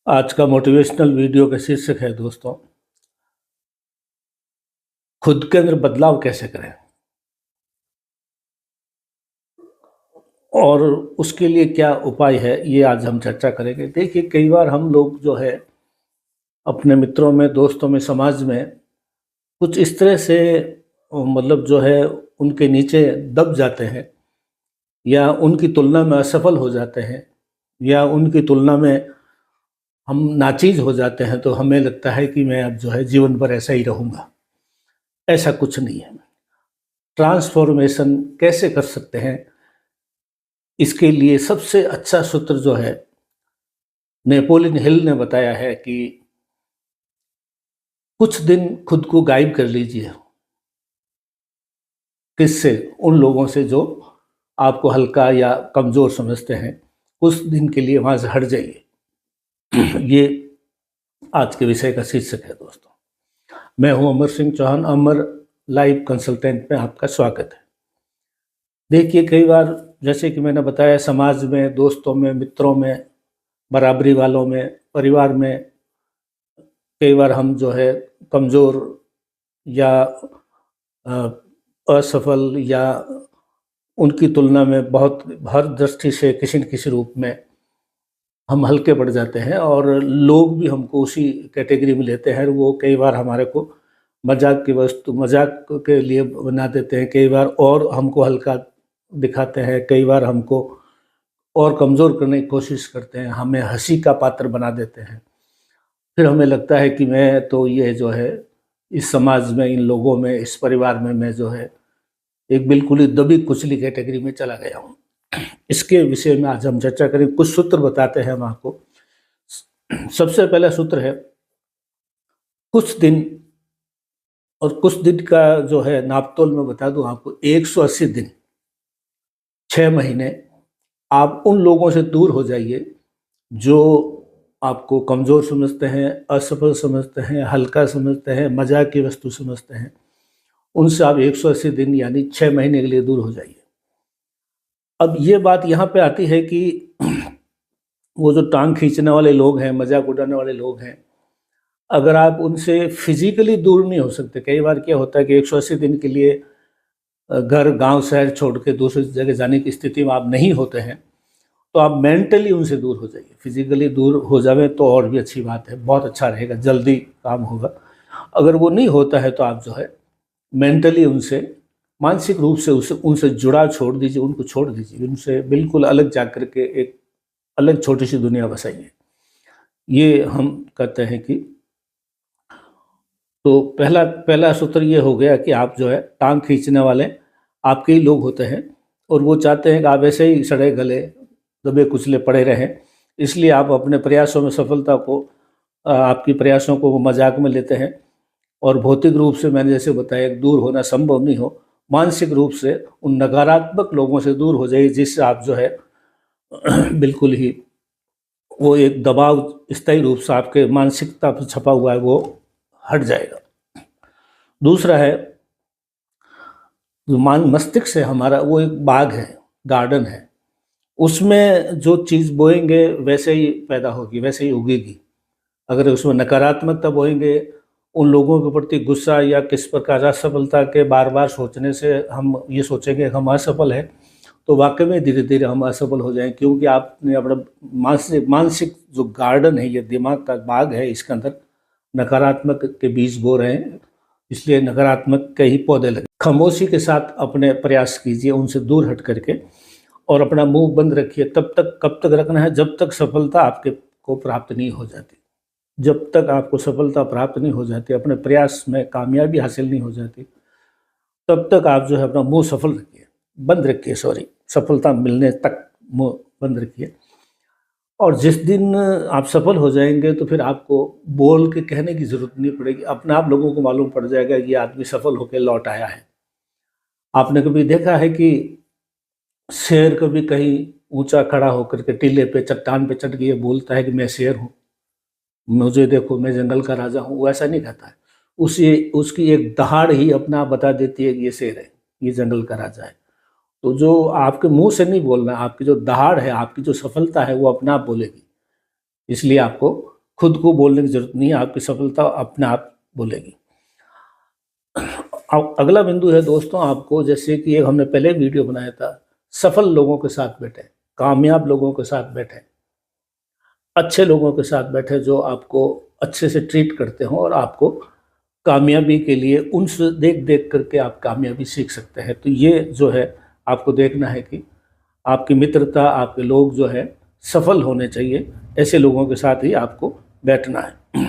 आज का motivational video का शीर्षक है दोस्तों, खुद के अंदर बदलाव कैसे करें और उसके लिए क्या उपाय है, ये आज हम चर्चा करेंगे। देखिए, कई बार हम लोग जो है अपने मित्रों में, दोस्तों में, समाज में कुछ इस तरह से मतलब जो है उनके नीचे दब जाते हैं या उनकी तुलना में असफल हो जाते हैं या उनकी तुलना में हम नाचीज हो जाते हैं, तो हमें लगता है कि मैं अब जो है जीवन भर ऐसा ही रहूँगा। ऐसा कुछ नहीं है। ट्रांसफॉर्मेशन कैसे कर सकते हैं, इसके लिए सबसे अच्छा सूत्र जो है नेपोलियन हिल ने बताया है कि कुछ दिन खुद को गायब कर लीजिए। किससे? उन लोगों से जो आपको हल्का या कमज़ोर समझते हैं। कुछ दिन के लिए वहाँ से हट जाइए। ये आज के विषय का शीर्षक है दोस्तों। मैं हूँ अमर सिंह चौहान, अमर लाइफ कंसल्टेंट में आपका स्वागत है। देखिए, कई बार जैसे कि मैंने बताया, समाज में, दोस्तों में, मित्रों में, बराबरी वालों में, परिवार में कई बार हम जो है कमज़ोर या असफल या उनकी तुलना में बहुत हर दृष्टि से किसी न किसी रूप में हम हल्के पड़ जाते हैं और लोग भी हमको उसी कैटेगरी में लेते हैं। वो कई बार हमारे को मजाक की वस्तु, मजाक के लिए बना देते हैं, कई बार और हमको हल्का दिखाते हैं, कई बार हमको और कमज़ोर करने की कोशिश करते हैं, हमें हंसी का पात्र बना देते हैं। फिर हमें लगता है कि मैं तो ये जो है इस समाज में, इन लोगों में, इस परिवार में मैं जो है एक बिल्कुल ही दबी कुचली कैटेगरी में चला गया हूँ। इसके विषय में आज हम चर्चा करें। कुछ सूत्र बताते हैं हम आपको। सबसे पहला सूत्र है, कुछ दिन, और कुछ दिन का जो है नापतोल में बता दूं आपको, 180 दिन, 6 महीने आप उन लोगों से दूर हो जाइए जो आपको कमज़ोर समझते हैं, असफल समझते हैं, हल्का समझते हैं, मजाक की वस्तु समझते हैं। उनसे आप 180 दिन यानी 6 महीने के लिए दूर हो जाइए। अब ये बात यहाँ पे आती है कि वो जो टांग खींचने वाले लोग हैं, मजाक उड़ाने वाले लोग हैं, अगर आप उनसे फिजिकली दूर नहीं हो सकते, कई बार क्या होता है कि 180 दिन के लिए घर, गांव, शहर छोड़ के दूसरी जगह जाने की स्थिति में आप नहीं होते हैं, तो आप मेंटली उनसे दूर हो जाइए। फिजिकली दूर हो जावे तो और भी अच्छी बात है, बहुत अच्छा रहेगा, जल्दी काम होगा। अगर वो नहीं होता है तो आप जो है मेंटली उनसे, मानसिक रूप से उनसे जुड़ाव छोड़ दीजिए, उनको छोड़ दीजिए, उनसे बिल्कुल अलग जा कर के एक अलग छोटी सी दुनिया बसाइए। ये हम कहते हैं कि तो पहला पहला सूत्र ये हो गया कि आप जो है टांग खींचने वाले आपके ही लोग होते हैं और वो चाहते हैं कि आप ऐसे ही सड़े गले, दबे कुचले पड़े रहें। इसलिए आप अपने प्रयासों में सफलता को, आपकी प्रयासों को वो मजाक में लेते हैं और भौतिक रूप से मैंने जैसे बताया दूर होना संभव नहीं हो, मानसिक रूप से उन नकारात्मक लोगों से दूर हो जाइए जिससे आप जो है बिल्कुल ही वो एक दबाव स्थायी रूप से आपके मानसिकता पर छपा हुआ है, वो हट जाएगा। दूसरा है, जो मस्तिष्क है हमारा, वो एक बाग है, गार्डन है। उसमें जो चीज़ बोएंगे वैसे ही पैदा होगी, वैसे ही उगेगी। अगर उसमें नकारात्मकता बोएंगे, उन लोगों के प्रति गुस्सा या किस प्रकार असफलता के बार बार सोचने से हम ये सोचेंगे हम असफल हैं, तो वाकई में धीरे धीरे हम असफल हो जाएंगे, क्योंकि आपने अपना मानसिक मानसिक जो गार्डन है, ये दिमाग का बाग है, इसके अंदर नकारात्मक के बीज बो रहे हैं, इसलिए नकारात्मक के ही पौधे लगे। खामोशी के साथ अपने प्रयास कीजिए, उनसे दूर हट करके, और अपना मुंह बंद रखिए। तब तक, कब तक रखना है? जब तक सफलता आपके को प्राप्त नहीं हो जाती। जब तक आपको सफलता प्राप्त नहीं हो जाती, अपने प्रयास में कामयाबी हासिल नहीं हो जाती, तब तक आप जो है अपना मुंह सफल रखिए, बंद रखिए, सॉरी, सफलता मिलने तक मुंह बंद रखिए। और जिस दिन आप सफल हो जाएंगे तो फिर आपको बोल के कहने की ज़रूरत नहीं पड़ेगी, अपने आप लोगों को मालूम पड़ जाएगा कि ये आदमी सफल होकर लौट आया है। आपने कभी देखा है कि शेर कभी कहीं ऊंचा खड़ा होकर के टीले पे, चट्टान पे चढ़ के ये बोलता है कि मैं शेर हूँ, मुझे देखो, मैं जंगल का राजा हूँ? वो ऐसा नहीं कहता है। उसे उसकी एक दहाड़ ही अपना आप बता देती है कि ये शेर है, ये जंगल का राजा है। तो जो आपके मुंह से नहीं बोलना, आपकी जो दहाड़ है, आपकी जो सफलता है, वो अपना आप बोलेगी। इसलिए आपको खुद को बोलने की जरूरत नहीं है, आपकी सफलता अपने आप बोलेगी। अब अगला बिंदु है दोस्तों, आपको जैसे कि एक हमने पहले वीडियो बनाया था, सफल लोगों के साथ बैठे, कामयाब लोगों के साथ बैठे, अच्छे लोगों के साथ बैठे जो आपको अच्छे से ट्रीट करते हो और आपको कामयाबी के लिए उनसे देख देख करके आप कामयाबी सीख सकते हैं। तो ये जो है आपको देखना है कि आपकी मित्रता, आपके लोग जो है सफल होने चाहिए, ऐसे लोगों के साथ ही आपको बैठना है।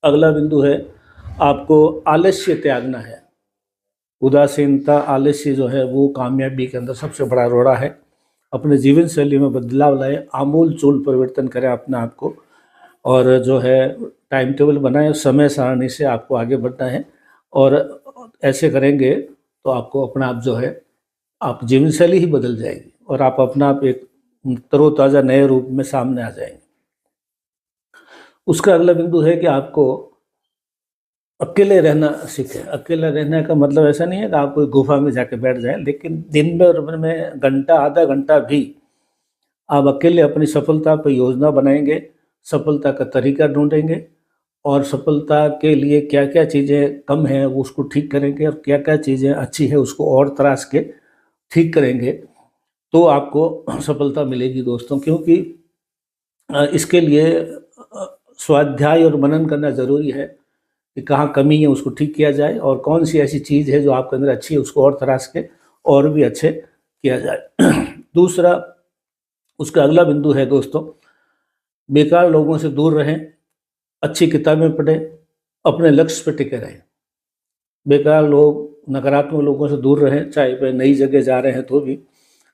अगला बिंदु है, आपको आलस्य त्यागना है। उदासीनता, आलस्य जो है वो कामयाबी के अंदर सबसे बड़ा रोड़ा है। अपने जीवन शैली में बदलाव लाएं, आमूल चूल परिवर्तन करें अपने आप को, और जो है टाइम टेबल बनाएं, समय सारणी से आपको आगे बढ़ना है। और ऐसे करेंगे तो आपको अपना आप जो है आप जीवन शैली ही बदल जाएगी और आप अपना आप एक तरोताज़ा नए रूप में सामने आ जाएंगे। उसका अगला बिंदु है कि आपको अकेले रहना सीखें। अकेले रहने का मतलब ऐसा नहीं है कि आप कोई गुफा में जाके बैठ जाएं, लेकिन दिन भर में घंटा आधा घंटा भी आप अकेले अपनी सफलता पर योजना बनाएंगे, सफलता का तरीका ढूंढेंगे और सफलता के लिए क्या क्या चीज़ें कम हैं वो उसको ठीक करेंगे और क्या क्या चीज़ें अच्छी है उसको और तराश के ठीक करेंगे, तो आपको सफलता मिलेगी दोस्तों। क्योंकि इसके लिए स्वाध्याय और मनन करना ज़रूरी है कि कहाँ कमी है उसको ठीक किया जाए और कौन सी ऐसी चीज़ है जो आपके अंदर अच्छी है उसको और तराश के और भी अच्छे किया जाए। दूसरा, उसका अगला बिंदु है दोस्तों, बेकार लोगों से दूर रहें, अच्छी किताबें पढ़ें, अपने लक्ष्य पर टिके रहें। बेकार लोग, नकारात्मक लोगों से दूर रहें, चाहे वे नई जगह जा रहे हैं तो भी,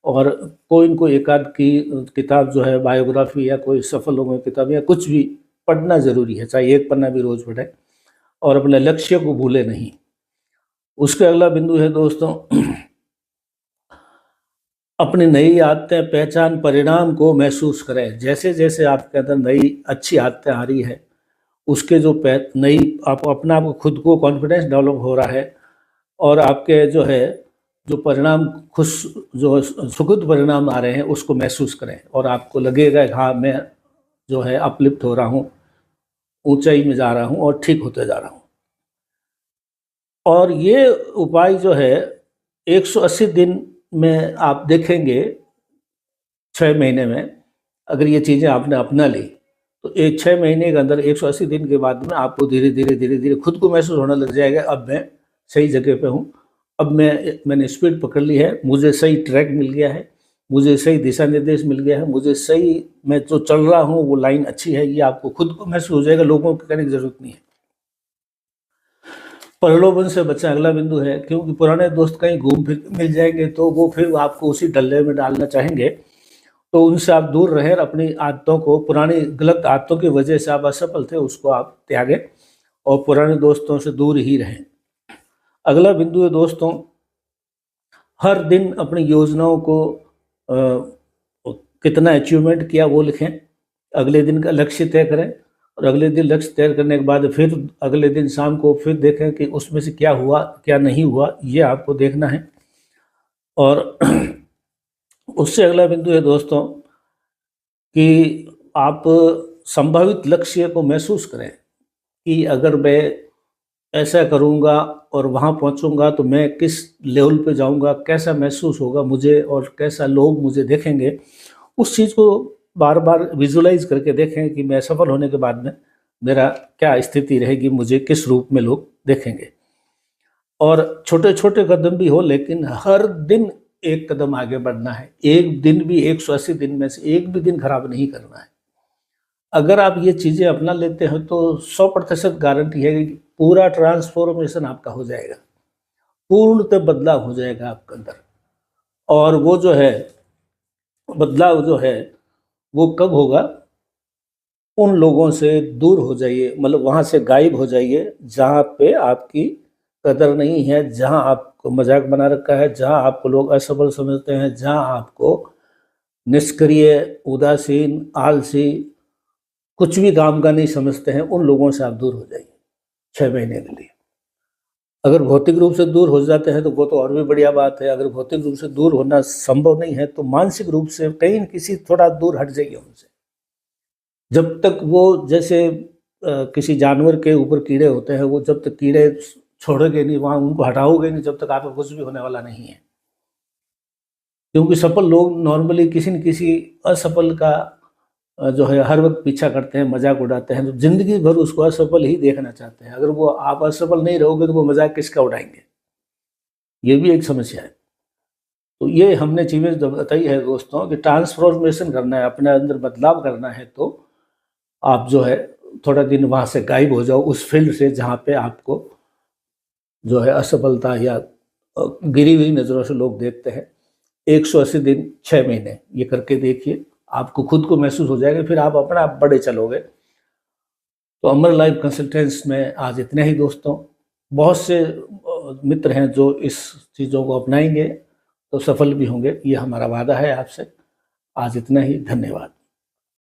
और कोई न कोई एक आध की किताब जो है बायोग्राफी या कोई सफल लोगों की किताब या कुछ भी पढ़ना ज़रूरी है, चाहे एक पन्ना भी रोज़ पढ़ें और अपने लक्ष्य को भूले नहीं। उसका अगला बिंदु है दोस्तों, अपनी नई आदतें, पहचान, परिणाम को महसूस करें। जैसे जैसे आपके अंदर नई अच्छी आदतें आ रही है उसके जो नई आप अपना आप खुद को कॉन्फिडेंस डेवलप हो रहा है और आपके जो है जो परिणाम खुश जो सुखद परिणाम आ रहे हैं उसको महसूस करें और आपको लगेगा कि हाँ मैं जो है अपलिफ्ट हो रहा हूँ, ऊंचाई में जा रहा हूँ और ठीक होते जा रहा हूँ। और ये उपाय जो है 180 दिन में आप देखेंगे, 6 महीने में अगर ये चीज़ें आपने अपना ली तो 6 महीने के अंदर 180 दिन के बाद में आपको धीरे धीरे खुद को महसूस होने लग जाएगा, अब मैं सही जगह पे हूँ, अब मैंने स्पीड पकड़ ली है, मुझे सही ट्रैक मिल गया है, मुझे सही दिशा निर्देश मिल गया है, मुझे सही मैं जो चल रहा हूँ वो लाइन अच्छी है, ये आपको खुद को महसूस हो जाएगा, लोगों को कहने की जरूरत नहीं है। प्रलोभन से बचें, अगला बिंदु है, क्योंकि पुराने दोस्त कहीं घूम फिर मिल जाएंगे तो वो फिर आपको उसी डल्ले में डालना चाहेंगे, तो उनसे आप दूर रहें। अपनी आदतों को, पुरानी गलत आदतों की वजह से आप असफल थे उसको आप त्यागें और पुराने दोस्तों से दूर ही रहें। अगला बिंदु है दोस्तों, हर दिन अपनी योजनाओं को कितना अचीवमेंट किया वो लिखें, अगले दिन का लक्ष्य तय करें और अगले दिन लक्ष्य तय करने के बाद फिर अगले दिन शाम को फिर देखें कि उसमें से क्या हुआ क्या नहीं हुआ, ये आपको देखना है। और उससे अगला बिंदु है दोस्तों कि आप संभावित लक्ष्य को महसूस करें कि अगर मैं ऐसा करूँगा और वहाँ पहुँचूँगा तो मैं किस लेवल पे जाऊँगा, कैसा महसूस होगा मुझे और कैसा लोग मुझे देखेंगे। उस चीज़ को बार बार विजुलाइज करके देखें कि मैं सफल होने के बाद में मेरा क्या स्थिति रहेगी, मुझे किस रूप में लोग देखेंगे। और छोटे छोटे कदम भी हो लेकिन हर दिन एक कदम आगे बढ़ना है, एक दिन भी 180 दिन में से एक भी दिन खराब नहीं करना है। अगर आप ये चीज़ें अपना लेते हैं तो 100% गारंटी है कि पूरा ट्रांसफॉर्मेशन आपका हो जाएगा, पूर्णतः बदलाव हो जाएगा आपके अंदर। और वो जो है बदलाव जो है वो कब होगा, उन लोगों से दूर हो जाइए, मतलब वहाँ से गायब हो जाइए जहाँ पे आपकी कदर नहीं है, जहाँ आपको मजाक बना रखा है, जहाँ आपको लोग असफल समझते हैं, जहाँ आपको निष्क्रिय, उदासीन, आलसी, कुछ भी काम का नहीं समझते हैं, उन लोगों से आप दूर हो जाइए 6 महीने के लिए। अगर भौतिक रूप से दूर हो जाते हैं तो वो तो और भी बढ़िया बात है। अगर भौतिक रूप से दूर होना संभव नहीं है तो मानसिक रूप से कहीं किसी थोड़ा दूर हट जाइए उनसे। जब तक वो जैसे किसी जानवर के ऊपर कीड़े होते हैं, वो जब तक कीड़े छोड़ोगे नहीं, वहाँ उनको हटाओगे नहीं, जब तक आपको कुछ भी होने वाला नहीं है। क्योंकि सफल लोग नॉर्मली किसी न किसी असफल का जो है हर वक्त पीछा करते हैं, मजाक उड़ाते हैं, तो जिंदगी भर उसको असफल ही देखना चाहते हैं। अगर वो आप असफल नहीं रहोगे तो वो मजाक किसका उड़ाएंगे, ये भी एक समस्या है। तो ये हमने चीज़ें जो बताई है दोस्तों कि ट्रांसफॉर्मेशन करना है, अपने अंदर बदलाव करना है, तो आप जो है थोड़ा दिन वहाँ से गायब हो जाओ, उस फील्ड से जहाँ पे आपको जो है असफलता या गिरी हुई नज़रों से लोग देखते हैं। 180 दिन 6 महीने ये करके देखिए, आपको खुद को महसूस हो जाएगा, फिर आप अपना आप बढ़े चलोगे। तो अमर लाइफ कंसल्टेंट्स में आज इतने ही दोस्तों। बहुत से मित्र हैं जो इस चीज़ों को अपनाएंगे तो सफल भी होंगे, ये हमारा वादा है आपसे। आज इतना ही, धन्यवाद।